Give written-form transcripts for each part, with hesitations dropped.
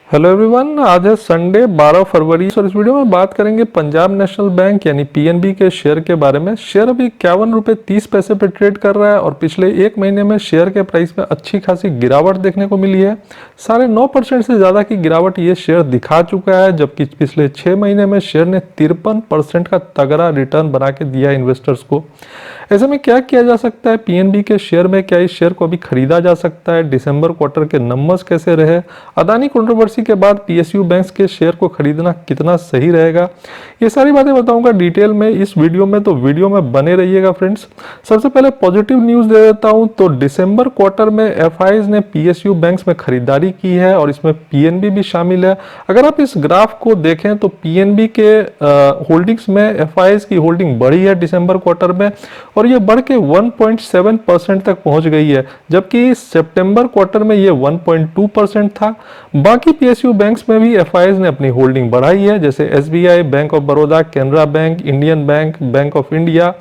Hello everyone, आज है Sunday 12 फरवरी और इस वीडियो में बात करेंगे पंजाब नेशनल बैंक यानी पीएनबी के शेयर के बारे में। शेयर अभी 51 रुपये 30 पैसे पे ट्रेड कर रहा है और पिछले एक महीने में शेयर के प्राइस में अच्छी खासी गिरावट देखने को मिली है। 9.5% से ज़्यादा की गिरावट ये शेयर दिखा चुका है, जबकि पिछले 6 महीने में शेयर ने 53% का तगड़ा रिटर्न बना के दिया इन्वेस्टर्स को। ऐसे में क्या किया जा सकता है पीएनबी के शेयर में? क्या इस शेयर को अभी खरीदा जा सकता है? दिसंबर क्वार्टर के नंबर्स कैसे रहे? अदानी कंट्रोवर्सी के बाद पीएसयू बैंक्स के शेयर को खरीदना कितना सही रहेगा? ये सारी बातें बताऊंगा डिटेल में इस वीडियो में, तो वीडियो में बने रहिएगा फ्रेंड्स। सबसे पहले पॉजिटिव न्यूज दे देता हूं, तो दिसंबर क्वार्टर में एफआईज ने पीएसयू बैंक्स में खरीदारी की है और इसमें पीएनबी भी शामिल है। अगर आप इस ग्राफ को देखें तो पीएनबी के होल्डिंग्स में एफआईज की होल्डिंग बढ़ी है दिसंबर क्वार्टर में और ये बढ़ के 1.7% तक पहुंच गई है, जबकि सितंबर क्वार्टर में ये 1.2% था। बाकी पीएसयू बैंक्स में भी एफआईज ने अपनी होल्डिंग बढ़ाई है, जैसे SBI, bank of Baroda, Canara bank, Indian bank, bank of India.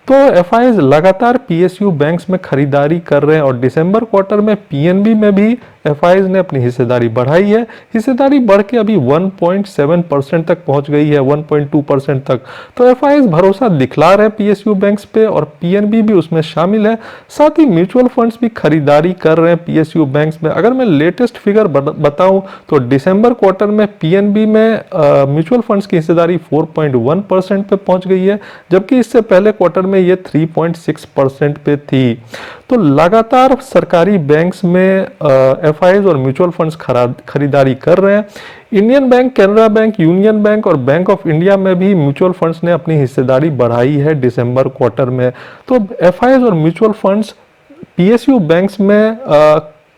तो एफआईज लगातार पीएसयू बैंक्स में खरीदारी कर रहे हैं और दिसंबर क्वार्टर में पीएनबी में भी एफआईज ने अपनी हिस्सेदारी बढ़ाई है। हिस्सेदारी बढ़ के अभी 1.7% तक पहुंच गई है, 1.2% तक। तो एफआईज भरोसा दिखला रहे पीएसयू बैंक्स पे और पीएनबी भी उसमें शामिल है। साथ ही म्यूचुअल फंड्स भी खरीदारी कर रहे हैं पीएसयू बैंक्स में। अगर मैं लेटेस्ट फिगर बताऊं तो दिसंबर क्वार्टर में पीएनबी में म्यूचुअल फंड्स की हिस्सेदारी 4.1% पे पहुंच गई है, जबकि इससे पहले क्वार्टर में ये 3.6% पे थी। तो लगातार सरकारी बैंक्स में एफआईज और म्यूचुअल फंड्स खरीदारी कर रहे हैं। Indian bank, Canara bank, union bank और बैंक ऑफ इंडिया में भी म्यूचुअल फंड्स ने अपनी हिस्सेदारी बढ़ाई है दिसंबर क्वार्टर में। तो एफआईज और म्यूचुअल फंड्स पीएसयू बैंक्स में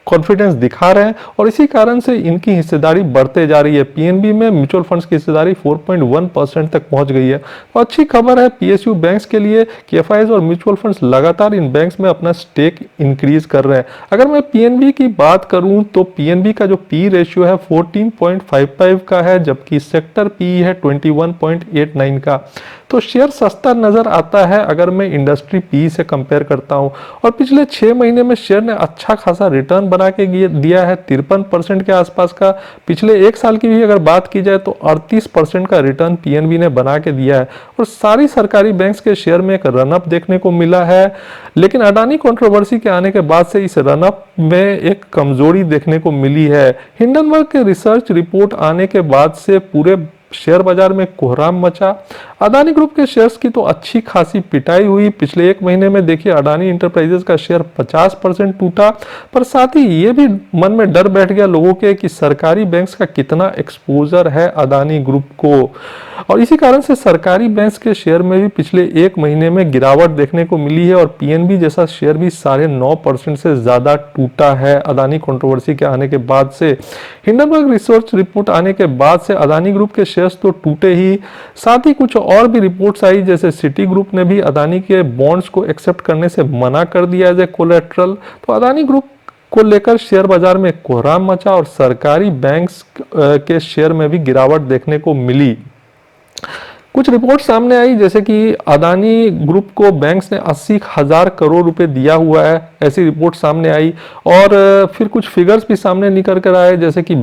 कॉन्फिडेंस दिखा रहे हैं और इसी कारण से इनकी हिस्सेदारी बढ़ते जा रही है। पीएनबी में म्यूचुअल फंड्स की हिस्सेदारी 4.1% तक पहुंच गई है। तो अच्छी खबर है पीएसयू बैंक्स के लिए कि एफआईज और म्यूचुअल फंड्स लगातार इन बैंक्स में अपना स्टेक इंक्रीज कर रहे हैं। अगर मैं पीएनबी की बात करूं तो पीएनबी का जो पी रेशियो है 14.55 का है, जबकि सेक्टर पी है 21.89 का। तो शेयर सस्ता नजर आता है अगर मैं इंडस्ट्री पी से कंपेयर करता हूं। और पिछले 6 महीने में शेयर ने अच्छा खासा रिटर्न बना के दिया है, 53% के आसपास का। पिछले एक साल की भी अगर बात की जाए तो 38% का रिटर्न पीएनबी ने बना के दिया है। और सारी सरकारी बैंक्स के शेयर में एक रनअप देखने को मिला है, लेकिन अडानी कंट्रोवर्सी के आने के बाद से इस रनअप में एक कमजोरी देखने को मिली है। हिंडनबर्ग के रिसर्च रिपोर्ट आने के बाद से पूरे शेयर बाजार में कोहराम मचा। अदानी ग्रुप के शेयर्स की तो अच्छी खासी पिटाई हुई। पिछले एक महीने में देखिए अडानी इंटरप्राइजेस का शेयर 50% टूटा, पर साथ ही ये भी मन में डर बैठ गया लोगों के कि सरकारी बैंक्स का कितना एक्सपोजर है अदानी ग्रुप को, और इसी कारण से सरकारी बैंक्स के शेयर में भी पिछले एक महीने में गिरावट देखने को मिली है और पीएनबी जैसा शेयर भी 9.5% से ज्यादा टूटा है अदानी कंट्रोवर्सी के आने के बाद से। हिंडनबर्ग रिसर्च रिपोर्ट आने के बाद से अदानी ग्रुप के शेयर्स तो टूटे ही, साथ ही कुछ और भी रिपोर्ट्स आई, जैसे सिटी ग्रुप ने भी अदानी के बॉन्ड्स को एक्सेप्ट करने से मना कर दिया एज ए कोलेट्रल। तो अदानी ग्रुप को लेकर शेयर बाजार में कोहराम मचा और सरकारी बैंक्स के शेयर में भी गिरावट देखने को मिली। कुछ रिपोर्ट सामने आई जैसे कि अदानी ग्रुप को बैंक्स ने 80,000 करोड़ रुपए दिया हुआ है, ऐसी रिपोर्ट सामने आई। और फिर कुछ फिगर्स भी सामने निकल कर आए, जैसे कि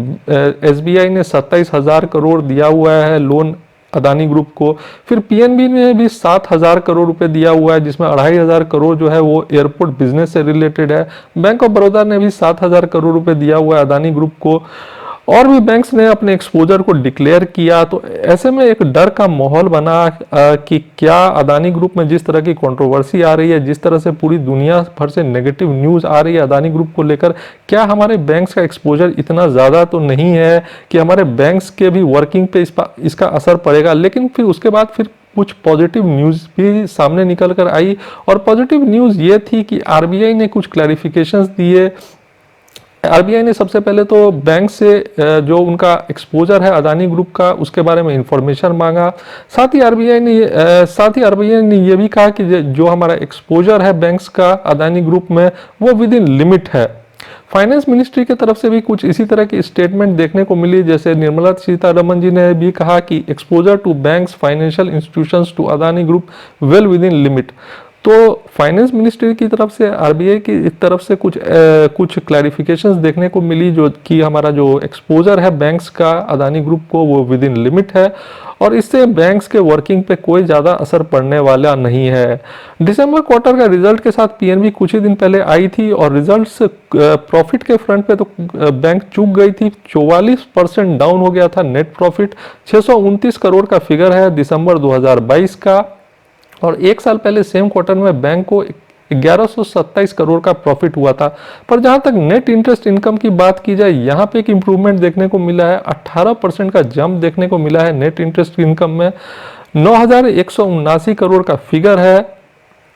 एसबीआई ने 27,000 करोड़ दिया हुआ है लोन अदानी ग्रुप को। फिर पीएनबी ने भी 7,000 करोड़ रुपए दिया हुआ है, जिसमें 2,500 करोड़ जो है वो एयरपोर्ट बिजनेस से रिलेटेड है। बैंक ऑफ बड़ौदा ने भी 7,000 करोड़ रुपए दिया हुआ है अदानी ग्रुप को। और भी बैंक्स ने अपने एक्सपोजर को डिक्लेयर किया। तो ऐसे में एक डर का माहौल बना कि क्या अदानी ग्रुप में जिस तरह की कंट्रोवर्सी आ रही है, जिस तरह से पूरी दुनिया भर से नेगेटिव न्यूज आ रही है अदानी ग्रुप को लेकर, क्या हमारे बैंक्स का एक्सपोजर इतना ज्यादा तो नहीं है कि हमारे बैंक्स के भी वर्किंग पे इसका असर पड़ेगा। लेकिन फिर उसके बाद फिर कुछ पॉजिटिव न्यूज भी सामने निकल कर आई और पॉजिटिव न्यूज ये थी कि आरबीआई ने कुछ क्लैरिफिकेशंस दिए। आरबीआई ने सबसे पहले तो बैंक से जो उनका एक्सपोजर है अदानी ग्रुप का उसके बारे में इंफॉर्मेशन मांगा। साथ ही आरबीआई ने ये भी कहा कि जो हमारा एक्सपोजर है बैंक्स का अदानी ग्रुप में वो विद इन लिमिट है। फाइनेंस मिनिस्ट्री की तरफ से भी कुछ इसी तरह की स्टेटमेंट देखने को मिली, जैसे निर्मला सीतारमन जी ने भी कहा कि exposure to banks, financial institutions to Adani group well within limit. तो फाइनेंस मिनिस्ट्री की तरफ से, आरबीआई की तरफ से कुछ क्लैरिफिकेशंस देखने को मिली, जो कि हमारा जो एक्सपोजर है बैंक्स का अदानी ग्रुप को वो विद इन लिमिट है और इससे बैंक्स के वर्किंग पे कोई ज़्यादा असर पड़ने वाला नहीं है। दिसंबर क्वार्टर का रिजल्ट के साथ पीएनबी कुछ ही दिन पहले आई थी और रिजल्ट्स प्रॉफिट के फ्रंट पे तो बैंक चूक गई थी। 44% डाउन हो गया था नेट प्रॉफिट। 629 करोड़ का फिगर है दिसंबर 2022 का और एक साल पहले सेम क्वार्टर में बैंक को 1127 करोड़ का प्रॉफिट हुआ था। पर जहां तक नेट इंटरेस्ट इनकम की बात की जाए, यहां पे एक इंप्रूवमेंट देखने को मिला है। 18% का जंप देखने को मिला है नेट इंटरेस्ट इनकम में। 9,179 करोड़ का फिगर है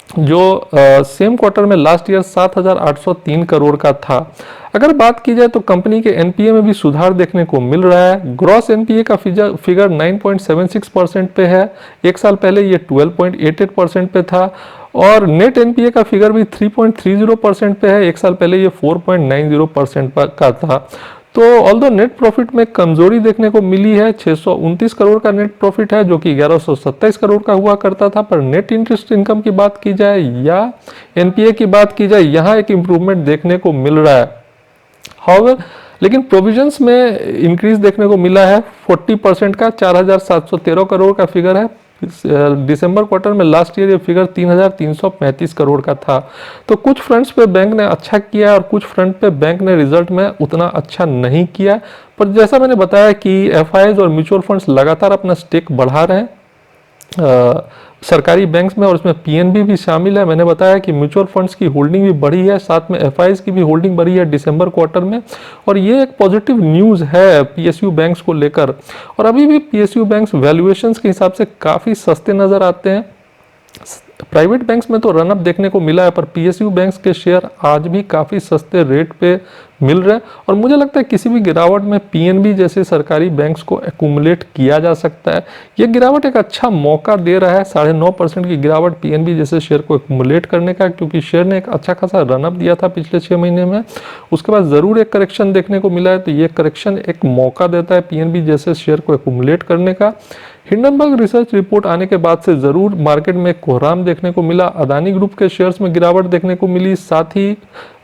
जो सेम क्वार्टर में लास्ट ईयर 7,803 करोड़ का था। अगर बात की जाए तो कंपनी के एनपीए में भी सुधार देखने को मिल रहा है। ग्रॉस एनपीए का फिगर 9.76% पे है। एक साल पहले ये 12.88% पे था और नेट एनपीए का फिगर भी 3.30% पे है। एक साल पहले ये 4.90% का था। तो ऑल्दो नेट प्रॉफिट में कमजोरी देखने को मिली है। 629 करोड़ का नेट प्रॉफिट है जो कि 1127 करोड़ का हुआ करता था। पर नेट इंटरेस्ट इनकम की बात की जाए या एनपीए की बात की जाए, यहाँ एक इम्प्रूवमेंट देखने को मिल रहा है। हाउएवर लेकिन प्रोविजंस में इंक्रीज देखने को मिला है 40% का। 4,713 करोड़ का फिगर है। दिसंबर क्वार्टर में लास्ट ईयर ये फिगर 3,335 करोड़ का था। तो कुछ फ्रंट्स पे बैंक ने अच्छा किया और कुछ फ्रंट पे बैंक ने रिजल्ट में उतना अच्छा नहीं किया। पर जैसा मैंने बताया कि एफआईआईज और म्यूचुअल फंड्स लगातार अपना स्टेक बढ़ा रहे हैं सरकारी बैंक्स में और उसमें पीएनबी भी शामिल है। मैंने बताया कि म्यूचुअल फंड्स की होल्डिंग भी बढ़ी है, साथ में एफआईआईज की भी होल्डिंग बढ़ी है दिसंबर क्वार्टर में और ये एक पॉजिटिव न्यूज़ है पीएसयू बैंक्स को लेकर। और अभी भी पीएसयू बैंक्स वैल्यूएशंस के हिसाब से काफ़ी सस्ते नज़र आते हैं। प्राइवेट बैंक्स में तो रनअप देखने को मिला है पर पीएसयू बैंक्स के शेयर आज भी काफ़ी सस्ते रेट पे मिल रहे हैं और मुझे लगता है किसी भी गिरावट में पीएनबी जैसे सरकारी बैंक्स को एक्यूमुलेट किया जा सकता है। ये गिरावट एक अच्छा मौका दे रहा है 9.5% की गिरावट पीएनबी जैसे शेयर को एक्यूमुलेट करने का, क्योंकि शेयर ने एक अच्छा खासा रनअप दिया था पिछले 6 महीने में। उसके बाद ज़रूर एक करेक्शन देखने को मिला है, तो ये करेक्शन एक मौका देता है पीएनबी जैसे शेयर को एक्यूमुलेट करने का। हिंडनबर्ग रिसर्च रिपोर्ट आने के बाद से ज़रूर मार्केट में कोहराम देखने को मिला। अदानी ग्रुप के शेयर्स में गिरावट देखने को मिली। साथ ही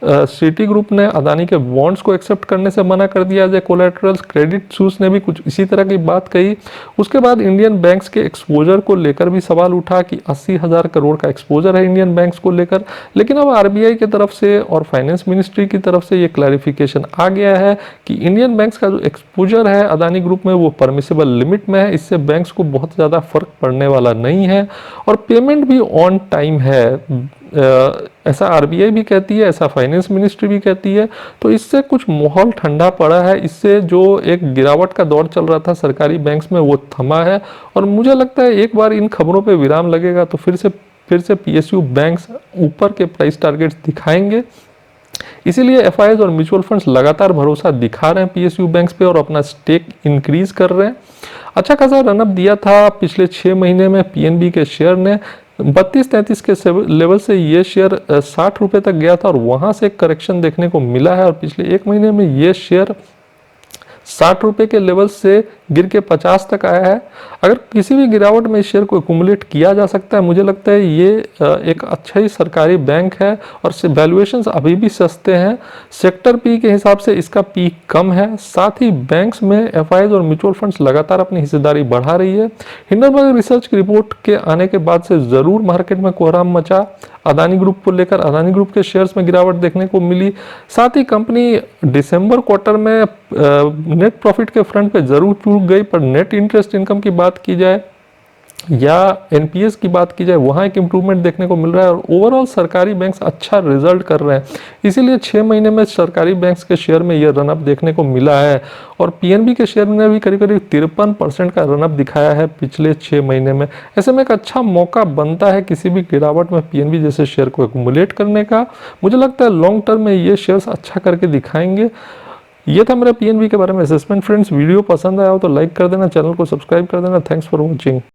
सिटी ग्रुप ने अदानी के बॉन्ड्स को एक्सेप्ट करने से मना कर दिया एज ए कोलैटरल्स। क्रेडिट सूस ने भी कुछ इसी तरह की बात कही। उसके बाद इंडियन बैंक्स के एक्सपोजर को लेकर भी सवाल उठा कि 80,000 करोड़ का एक्सपोजर है इंडियन बैंक्स को लेकर। लेकिन अब आरबीआई की तरफ से और फाइनेंस मिनिस्ट्री की तरफ से ये क्लैरिफिकेशन आ गया है कि इंडियन बैंक्स का जो एक्सपोजर है अदानी ग्रुप में वो परमिसेबल लिमिट में है। इससे बैंक्स को बहुत ज़्यादा फर्क पड़ने वाला नहीं है और पेमेंट भी ऑन टाइम है। ऐसा आरबीआई भी कहती है, ऐसा फाइनेंस मिनिस्ट्री भी कहती है। तो इससे कुछ माहौल ठंडा पड़ा है। इससे जो एक गिरावट का दौर चल रहा था सरकारी बैंक्स में वो थमा है और मुझे लगता है एक बार इन खबरों पे विराम लगेगा तो फिर से पीएसयू बैंक्स ऊपर के प्राइस टारगेट्स दिखाएंगे। इसीलिए एफआईआईज और म्यूचुअल फंड्स लगातार भरोसा दिखा रहे हैं पीएसयू बैंक्स पे और अपना स्टेक इंक्रीज कर रहे हैं। अच्छा खासा रनअप दिया था पिछले 6 महीने में पीएनबी के शेयर ने। 32-33 के लेवल से ये शेयर 60 रुपये तक गया था और वहां से एक करेक्शन देखने को मिला है और पिछले 1 महीने में ये शेयर 60 रुपये के लेवल से गिर के 50 तक आया है। अगर किसी भी गिरावट में इस शेयर को एक्यूमुलेट किया जा सकता है, मुझे लगता है ये एक अच्छा ही सरकारी बैंक है और वैल्यूएशंस अभी भी सस्ते हैं। सेक्टर पी के हिसाब से इसका पी कम है। साथ ही बैंक्स में एफआईआईज और म्यूचुअल फंड्स लगातार अपनी हिस्सेदारी बढ़ा रही है। हिंडनबर्ग रिसर्च की रिपोर्ट के आने के बाद से ज़रूर मार्केट में कोहराम मचा। अदानी ग्रुप को लेकर अदानी ग्रुप के शेयर्स में गिरावट देखने को मिली। साथ ही कंपनी दिसंबर क्वार्टर में नेट प्रॉफिट के फ्रंट पे जरूर चूक गई, पर नेट इंटरेस्ट इनकम की बात की जाए या एनपीएस की बात की जाए वहाँ एक इम्प्रूवमेंट देखने को मिल रहा है और ओवरऑल सरकारी बैंक्स अच्छा रिजल्ट कर रहे हैं। इसीलिए 6 महीने में सरकारी बैंक्स के शेयर में ये रनअप देखने को मिला है और पीएनबी के शेयर ने भी करीब करीब 53% का रनअप दिखाया है पिछले 6 महीने में। ऐसे में एक अच्छा मौका बनता है किसी भी गिरावट में पीएनबी जैसे शेयर को एक्यूमुलेट करने का। मुझे लगता है लॉन्ग टर्म में ये शेयर्स अच्छा करके दिखाएंगे। ये था मेरा पीएनबी के बारे में असेसमेंट। फ्रेंड्स, वीडियो पसंद आया हो तो लाइक कर देना, चैनल को सब्सक्राइब कर देना। Thanks for watching.